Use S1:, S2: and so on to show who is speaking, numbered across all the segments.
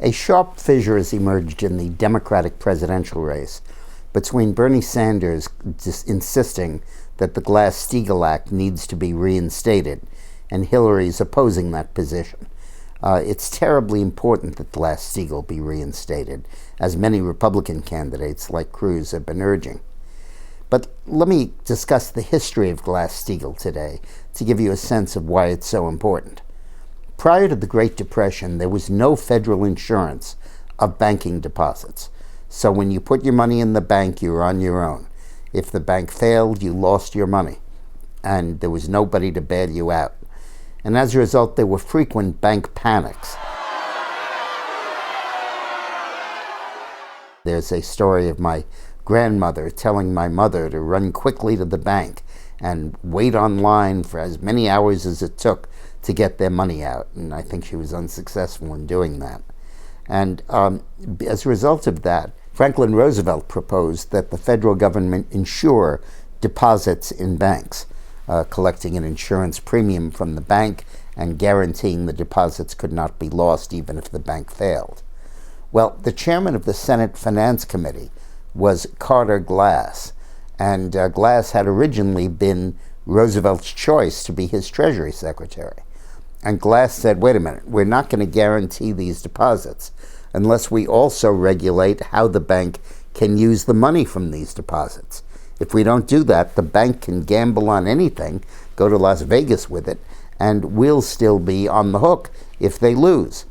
S1: A sharp fissure has emerged in the Democratic presidential race between Bernie Sanders insisting that the Glass-Steagall Act needs to be reinstated and Hillary's opposing that position. It's terribly important that Glass-Steagall be reinstated, as many Republican candidates like Cruz have been urging. But let me discuss the history of Glass-Steagall today to give you a sense of why it's so important. Prior to the Great Depression, there was no federal insurance of banking deposits. So when you put your money in the bank, you were on your own. If the bank failed, you lost your money, and there was nobody to bail you out. And as a result, there were frequent bank panics. There's a story of my grandmother telling my mother to run quickly to the bank and wait online for as many hours as it took to get their money out. And I think she was unsuccessful in doing that. And as a result of that, Franklin Roosevelt proposed that the federal government insure deposits in banks, collecting an insurance premium from the bank and guaranteeing the deposits could not be lost even if the bank failed. Well, the chairman of the Senate Finance Committee was Carter Glass, and Glass had originally been Roosevelt's choice to be his Treasury Secretary. And Glass said, wait a minute, we're not going to guarantee these deposits unless we also regulate how the bank can use the money from these deposits. If we don't do that, the bank can gamble on anything, go to Las Vegas with it, and we'll still be on the hook if they lose.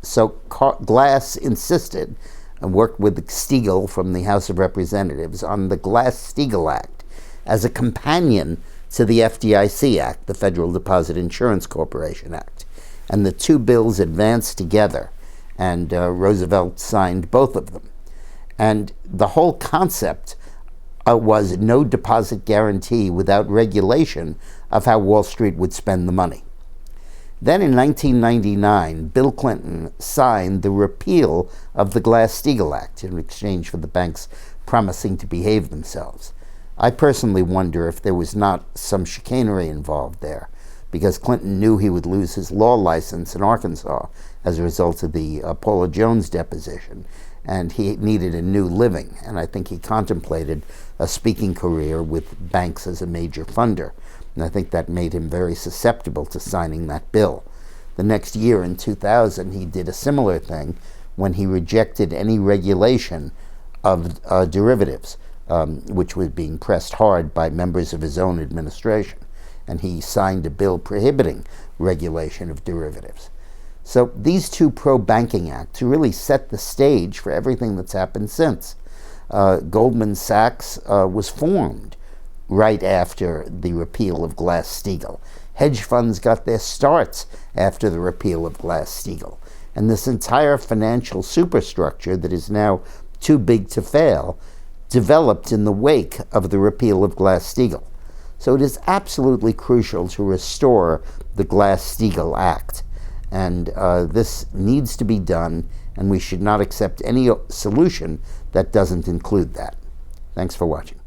S1: So Glass insisted and worked with Steagall from the House of Representatives on the Glass-Steagall Act as a companion to the FDIC Act, the Federal Deposit Insurance Corporation Act. And the two bills advanced together, and Roosevelt signed both of them. And the whole concept was no deposit guarantee without regulation of how Wall Street would spend the money. Then in 1999, Bill Clinton signed the repeal of the Glass-Steagall Act in exchange for the banks promising to behave themselves. I personally wonder if there was not some chicanery involved there, because Clinton knew he would lose his law license in Arkansas as a result of the Paula Jones deposition, and he needed a new living, and I think he contemplated a speaking career with banks as a major funder, and I think that made him very susceptible to signing that bill. The next year, in 2000, he did a similar thing when he rejected any regulation of derivatives, which was being pressed hard by members of his own administration, and he signed a bill prohibiting regulation of derivatives. So these two pro-banking acts really set the stage for everything that's happened since. Goldman Sachs was formed right after the repeal of Glass-Steagall. Hedge funds got their starts after the repeal of Glass-Steagall. And this entire financial superstructure that is now too big to fail developed in the wake of the repeal of Glass-Steagall. So it is absolutely crucial to restore the Glass-Steagall Act. And this needs to be done, and we should not accept any solution that doesn't include that. Thanks for watching.